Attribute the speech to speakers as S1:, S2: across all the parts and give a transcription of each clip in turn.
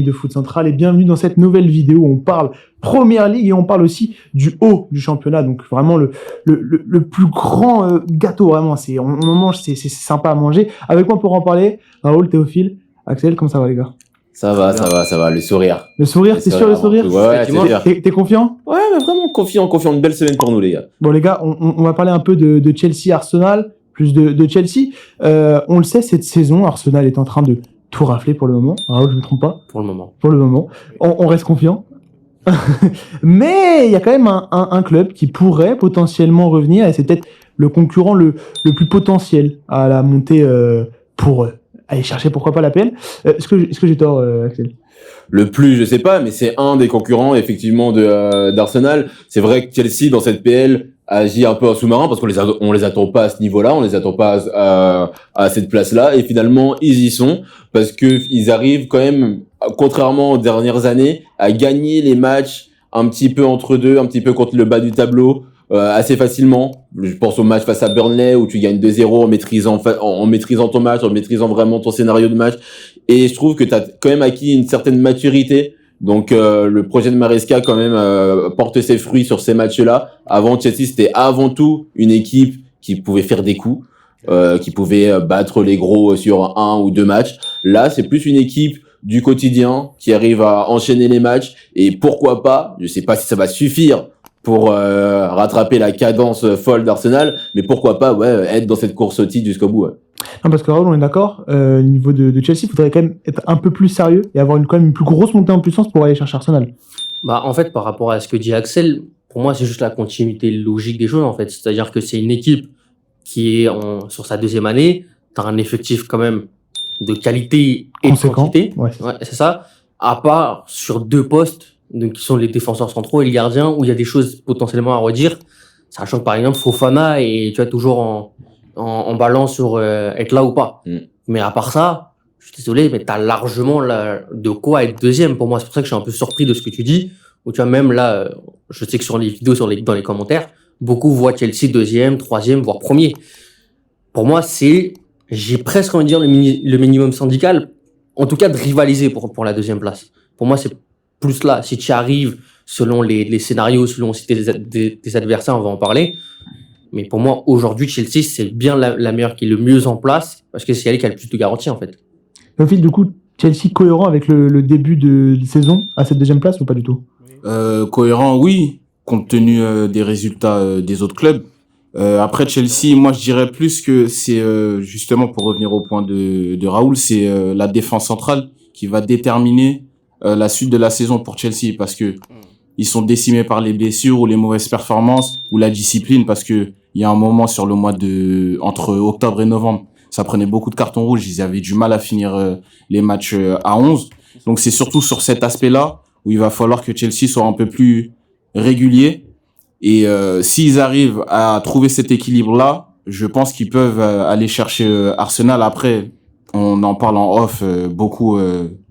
S1: de Foot Central et bienvenue dans cette nouvelle vidéo où on parle Première Ligue et on parle aussi du haut du championnat, donc vraiment le plus grand gâteau, vraiment, on en mange, c'est sympa à manger. Avec moi pour en parler, Raoul, Théophile, Axel, comment ça va les gars?
S2: Ça va, le sourire.
S1: Le sourire, c'est sûr le sourire?
S2: Ouais, c'est sûr.
S1: T'es confiant?
S2: Ouais, mais vraiment confiant, une belle semaine pour nous les gars.
S1: Bon les gars, on va parler un peu de Chelsea-Arsenal, plus de Chelsea. On le sait, cette saison, Arsenal est en train de tout rafler pour le moment. Raoul, je me trompe pas?
S3: Pour le moment.
S1: Pour le moment. On reste confiant. Mais il y a quand même un club qui pourrait potentiellement revenir et c'est peut-être le concurrent le plus potentiel à la montée pour aller chercher pourquoi pas la PL. Est-ce que j'ai tort, Axel?
S2: Le plus, je sais pas, mais c'est un des concurrents effectivement d'Arsenal. C'est vrai que Chelsea dans cette PL agit un peu en sous-marin parce qu'on les attend pas à ce niveau-là, on les attend pas à cette place-là et finalement ils y sont parce que ils arrivent quand même, contrairement aux dernières années, à gagner les matchs un petit peu entre deux, un petit peu contre le bas du tableau. Assez facilement. Je pense au match face à Burnley où tu gagnes 2-0 en maîtrisant ton match, en maîtrisant vraiment ton scénario de match. Et je trouve que tu as quand même acquis une certaine maturité. Donc le projet de Maresca quand même porte ses fruits sur ces matchs-là. Avant, Chelsea c'était avant tout une équipe qui pouvait faire des coups, qui pouvait battre les gros sur un ou deux matchs. Là, c'est plus une équipe du quotidien qui arrive à enchaîner les matchs. Et pourquoi pas, je sais pas si ça va suffire pour rattraper la cadence folle d'Arsenal, mais pourquoi pas être dans cette course au titre jusqu'au bout. Ouais.
S1: Non, parce que Raoul, on est d'accord, au niveau de Chelsea, il faudrait quand même être un peu plus sérieux et avoir quand même une plus grosse montée en puissance pour aller chercher Arsenal.
S3: Bah, en fait, par rapport à ce que dit Axel, pour moi, c'est juste la continuité logique des choses, en fait. C'est-à-dire que c'est une équipe qui est sur sa deuxième année, t'as un effectif quand même de qualité et
S1: conséquent,
S3: de quantité.
S1: Ouais,
S3: c'est ça. À part sur deux postes, donc qui sont les défenseurs centraux et les gardiens, où il y a des choses potentiellement à redire, sachant que par exemple Fofana est toujours en balance sur être là ou pas. Mais à part ça, je suis désolé, mais t'as largement de quoi être deuxième pour moi. C'est pour ça que je suis un peu surpris de ce que tu dis, où tu vois même là, je sais que sur les vidéos, dans les commentaires, beaucoup voient Chelsea deuxième, troisième, voire premier. Pour moi, j'ai presque envie de dire le minimum syndical, en tout cas de rivaliser pour la deuxième place. Pour moi, c'est plus là, si tu y arrives selon les scénarios, selon aussi tes adversaires, on va en parler. Mais pour moi, aujourd'hui, Chelsea, c'est bien la meilleure qui est le mieux en place, parce que c'est elle qui a le plus de garanties, en fait.
S1: Au fil, du coup, Chelsea cohérent avec le début de saison à cette deuxième place ou pas du tout?
S4: Cohérent, oui, compte tenu des résultats des autres clubs. Après Chelsea, moi je dirais plus que c'est justement, pour revenir au point de Raoul, c'est la défense centrale qui va déterminer la suite de la saison pour Chelsea, parce que ils sont décimés par les blessures ou les mauvaises performances ou la discipline, parce que il y a un moment sur le mois entre octobre et novembre, ça prenait beaucoup de cartons rouges, ils avaient du mal à finir les matchs à 11. Donc c'est surtout sur cet aspect-là où il va falloir que Chelsea soit un peu plus régulier. Et s'ils arrivent à trouver cet équilibre-là, je pense qu'ils peuvent aller chercher Arsenal. Après, on en parle en off beaucoup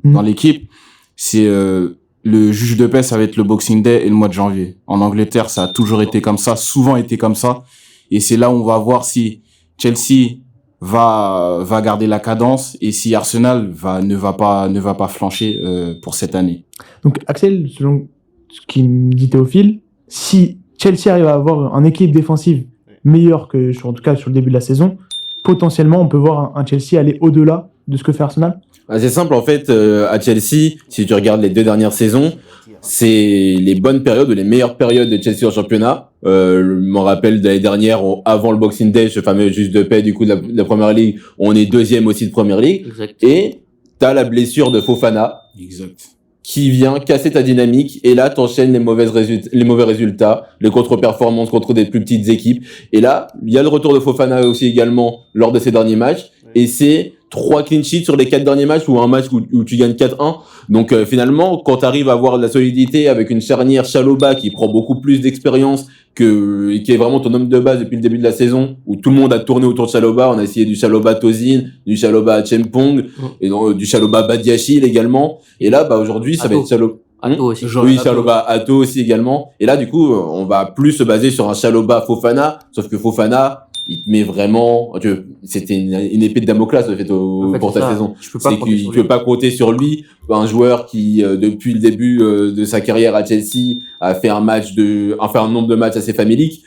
S4: dans l'équipe. C'est le juge de paix, ça va être le Boxing Day et le mois de janvier. En Angleterre, ça a toujours été comme ça, souvent été comme ça. Et c'est là où on va voir si Chelsea va garder la cadence et si Arsenal ne va pas flancher pour cette année.
S1: Donc Axel, selon ce qu'il me dit Théophile, si Chelsea arrive à avoir un équilibre défensif meilleur que en tout cas sur le début de la saison, potentiellement on peut voir un Chelsea aller au-delà de ce que fait Arsenal.
S2: C'est simple en fait, à Chelsea, si tu regardes les 2 dernières saisons, c'est les bonnes périodes ou les meilleures périodes de Chelsea en championnat. Je m'en rappelle de l'année dernière, avant le Boxing Day, ce fameux juste de paix du coup de la Première Ligue, on est deuxième aussi de Première Ligue.
S3: Exact.
S2: Et t'as la blessure de Fofana.
S4: Exact.
S2: Qui vient casser ta dynamique, et là t'enchaînes les mauvais résultats, les contre-performances contre des plus petites équipes, et là il y a le retour de Fofana aussi également lors de ces derniers matchs, et c'est 3 clean sheets sur les 4 derniers matchs, ou un match où tu gagnes 4-1. Donc finalement, quand tu arrives à avoir de la solidité avec une charnière Chalobah qui prend beaucoup plus d'expérience, qui est vraiment ton homme de base depuis le début de la saison, où tout le monde a tourné autour de Chalobah, on a essayé du Chalobah Tozin, du Chalobah Chempong, et du Chalobah Badiachil également, et là aujourd'hui ça va être Chalobah
S3: Atto aussi.
S2: Oui, Chalobah Atto aussi également, et là du coup on va plus se baser sur un Chalobah Fofana, sauf que Fofana, il te met vraiment, c'était une épée de Damoclès le fait
S3: En fait,
S2: pour
S3: c'est
S2: ta
S3: ça.
S2: saison.
S3: Tu peux pas
S2: C'est
S3: compter
S2: que
S3: sur
S2: tu
S3: lui.
S2: peux pas compter sur lui, un joueur qui depuis le début de sa carrière à Chelsea a fait un nombre de matchs assez famélique.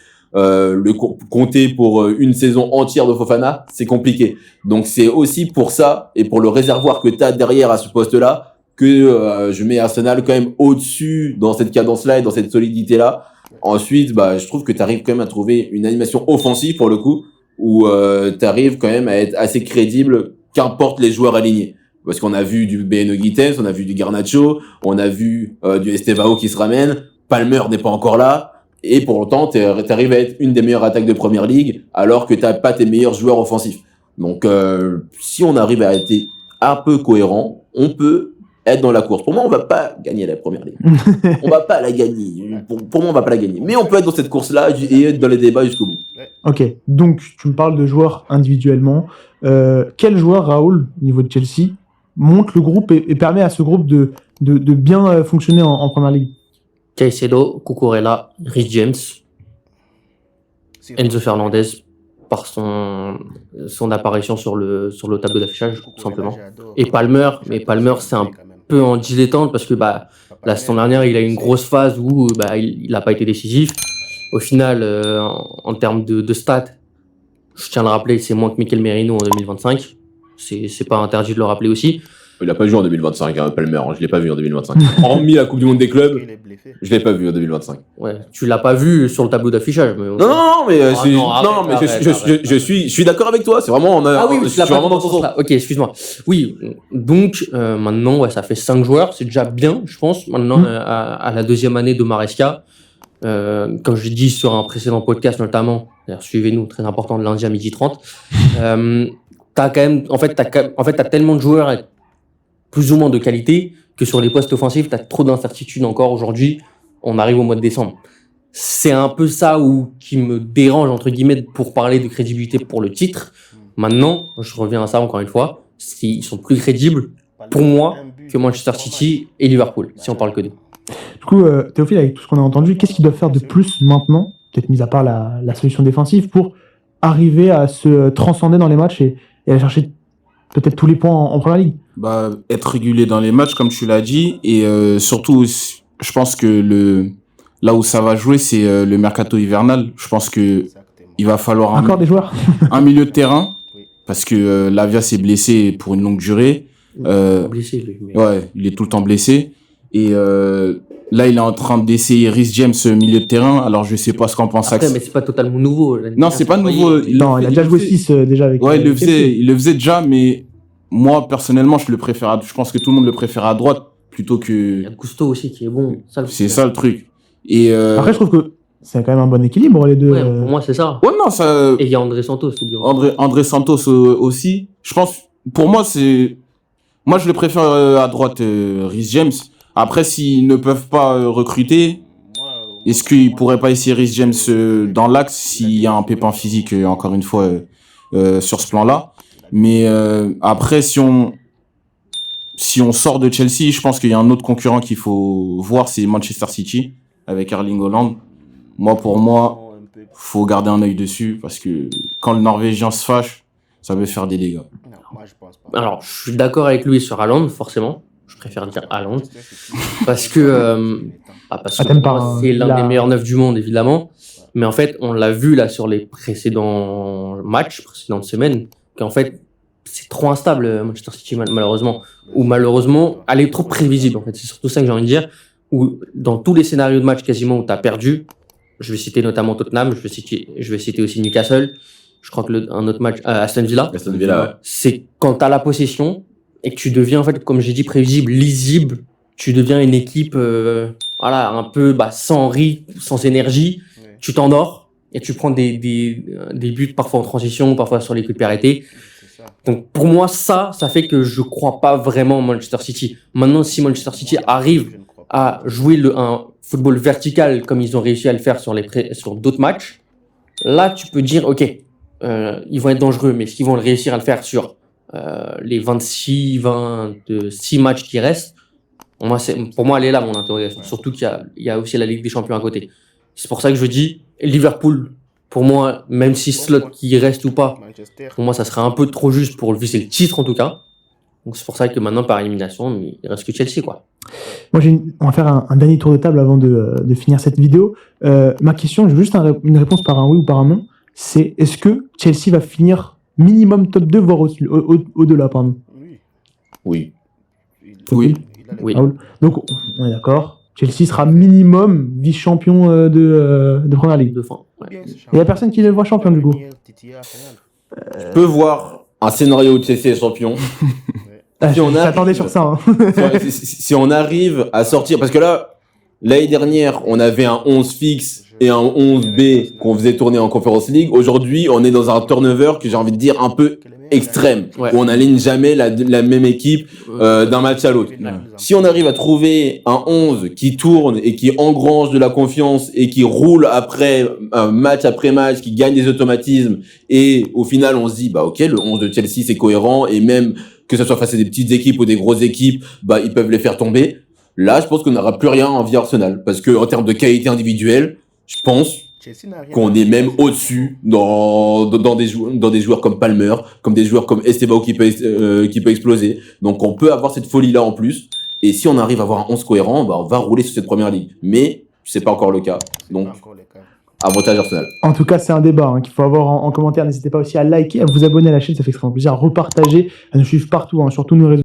S2: Compter pour une saison entière de Fofana, c'est compliqué. Donc c'est aussi pour ça et pour le réservoir que tu as derrière à ce poste-là que je mets Arsenal quand même au-dessus dans cette cadence-là et dans cette solidité-là. Ensuite, je trouve que tu arrives quand même à trouver une animation offensive pour le coup où tu arrives quand même à être assez crédible qu'importe les joueurs alignés. Parce qu'on a vu du Beno Guitens, on a vu du Garnacho, on a vu du Estevao qui se ramène, Palmer n'est pas encore là. Et pour autant, t'arrives à être une des meilleures attaques de Première Ligue, alors que t'as pas tes meilleurs joueurs offensifs. Donc, si on arrive à être un peu cohérent, on peut être dans la course. Pour moi, on va pas gagner la Première Ligue. On va pas la gagner. Pour moi, on va pas la gagner. Mais on peut être dans cette course-là et être dans les débats jusqu'au bout.
S1: Ok, donc tu me parles de joueurs individuellement. Quel joueur, Raoul, au niveau de Chelsea, monte le groupe et permet à ce groupe de bien fonctionner en Première Ligue?
S3: Caicedo, Cucurella, Rhys James, Enzo Fernandez par son apparition sur le tableau d'affichage, tout simplement. Et Palmer, mais Palmer, c'est un peu en dilettante parce que la saison dernière, il a eu une grosse phase où il n'a pas été décisif. Au final, en termes de stats, je tiens à le rappeler, c'est moins que Mikel Merino en 2025. C'est pas interdit de le rappeler aussi.
S2: Il a pas joué en 2025, Palmer. Je l'ai pas vu en 2025. Hormis la Coupe du Monde des clubs, je l'ai pas vu en 2025.
S3: Ouais, tu l'as pas vu sur le tableau d'affichage. Mais
S2: Non, mais
S3: arrête.
S2: je suis d'accord avec toi. C'est vraiment,
S3: Oui,
S2: je suis vraiment dans ton sens.
S3: Ok, excuse-moi. Oui, donc maintenant, ça fait 5 joueurs, c'est déjà bien, je pense. Maintenant, à la deuxième année de Maresca, comme je l'ai dit sur un précédent podcast notamment, d'ailleurs, suivez-nous, très important, de lundi à 12h30, t'as quand même, t'as tellement de joueurs avec plus ou moins de qualité que sur les postes offensifs, t'as trop d'incertitudes encore aujourd'hui. On arrive au mois de décembre. C'est un peu ça qui me dérange, entre guillemets, pour parler de crédibilité pour le titre. Maintenant, je reviens à ça encore une fois, ils sont plus crédibles, pour moi, que Manchester City et Liverpool, si on parle que d'eux.
S1: Du coup, Théophile, avec tout ce qu'on a entendu, qu'est-ce qu'ils doivent faire de plus maintenant, peut-être mis à part la solution défensive, pour arriver à se transcender dans les matchs et aller chercher peut-être tous les points en Première Ligue?
S4: Être régulier dans les matchs, comme tu l'as dit, et surtout, je pense que là où ça va jouer, c'est le mercato hivernal. Je pense que il va falloir
S1: Encore des joueurs
S4: un milieu de terrain, parce que Lavia s'est blessé pour une longue durée.
S3: Blessé, lui.
S4: Ouais, il est tout le temps blessé. Et là, il est en train d'essayer Rhys James milieu de terrain. Alors, je sais pas ce qu'en pense
S3: Après, mais c'est pas totalement nouveau.
S4: Non, c'est pas nouveau.
S1: Il a déjà joué 6 déjà avec.
S4: Ouais, il le faisait déjà, mais moi, personnellement, je pense que tout le monde le préfère à droite plutôt que.
S3: Il y a Gusto aussi qui est bon.
S4: C'est ça le truc. Et
S1: Après, je trouve que c'est quand même un bon équilibre, les deux.
S3: Ouais, pour moi, c'est ça.
S4: Ouais, non, ça.
S3: Et il y a André Santos.
S4: André Santos aussi. Je pense, pour moi, moi, je le préfère à droite, Rhys James. Après, s'ils ne peuvent pas recruter, est-ce qu'ils pourraient pas essayer Rhys James dans l'axe s'il y a un pépin physique, encore une fois, sur ce plan-là. Mais après, si on sort de Chelsea, je pense qu'il y a un autre concurrent qu'il faut voir, c'est Manchester City, avec Erling Haaland. Pour moi, faut garder un œil dessus, parce que quand le Norvégien se fâche, ça peut faire des dégâts.
S3: Alors, je suis d'accord avec lui sur Haaland, forcément. Je préfère dire Haaland. Parce que c'est l'un des meilleurs neufs du monde, évidemment. Mais en fait, on l'a vu là sur les précédentes semaines, qu'en fait, c'est trop instable, Manchester City, malheureusement. Ou malheureusement, elle est trop prévisible, en fait. C'est surtout ça que j'ai envie de dire. Où dans tous les scénarios de match quasiment où tu as perdu, je vais citer notamment Tottenham, je vais citer aussi Newcastle. Je crois que un autre match, Aston Villa.
S2: Aston Villa.
S3: C'est quand tu as la possession et que tu deviens, en fait, comme j'ai dit, prévisible, lisible. Tu deviens une équipe, un peu sans rythme, sans énergie. Ouais. Tu t'endors et tu prends des buts parfois en transition, parfois sur les coups de pied arrêtés. Donc pour moi, ça fait que je crois pas vraiment au Manchester City. Maintenant, si Manchester City arrive à jouer un football vertical comme ils ont réussi à le faire sur d'autres matchs, là tu peux dire ok, ils vont être dangereux, mais est-ce qu'ils vont réussir à le faire sur les 26 matchs qui restent? Pour moi, elle est là mon interrogation. Surtout qu'il y a aussi la Ligue des Champions à côté. C'est pour ça que je dis Liverpool pour moi, même si Slot qui reste ou pas, pour moi, ça serait un peu trop juste pour viser le titre en tout cas. Donc c'est pour ça que maintenant, par élimination, il reste que Chelsea, quoi.
S1: Moi, on va faire un dernier tour de table avant de finir cette vidéo. Ma question, je veux juste une réponse par un oui ou par un non. C'est est-ce que Chelsea va finir minimum top 2, voire au-delà, pardon.
S2: Oui.
S4: Oui.
S3: Oui.
S1: Raoul. Donc, on est d'accord. Chelsea sera minimum vice-champion de Première Ligue.
S3: De fin. Ouais.
S1: Il n'y a personne qui le voit champion, du coup.
S2: Je peux voir un scénario où Chelsea est champion.
S1: Ah,
S2: Si on
S1: j'attendais
S2: arrive-
S1: sur ça. Hein.
S2: Si on arrive à sortir, parce que là, l'année dernière, on avait un 11 fixe et un 11B qu'on faisait tourner en Conference League. Aujourd'hui, on est dans un turnover que j'ai envie de dire un peu extrême,
S3: Ouais.
S2: où on n'aligne jamais la même équipe d'un match à l'autre. Si on arrive à trouver un 11 qui tourne et qui engrange de la confiance et qui roule après match après match, qui gagne des automatismes, et au final on se dit bah ok, le 11 de Chelsea c'est cohérent, et même que ce soit face à des petites équipes ou des grosses équipes, bah ils peuvent les faire tomber. Là, je pense qu'on n'aura plus rien en vie Arsenal, parce que en termes de qualité individuelle, je pense qu'on est même au-dessus dans des joueurs comme Palmer, comme des joueurs comme Estebao qui peut exploser. Donc on peut avoir cette folie-là en plus. Et si on arrive à avoir un 11 cohérent, bah on va rouler sur cette première ligue. Mais c'est pas encore le cas. Donc avantage Arsenal.
S1: En tout cas, c'est un débat hein, qu'il faut avoir en commentaire. N'hésitez pas aussi à liker, à vous abonner à la chaîne, ça fait extrêmement plaisir, à repartager, à nous suivre partout, hein, sur tous nos réseaux.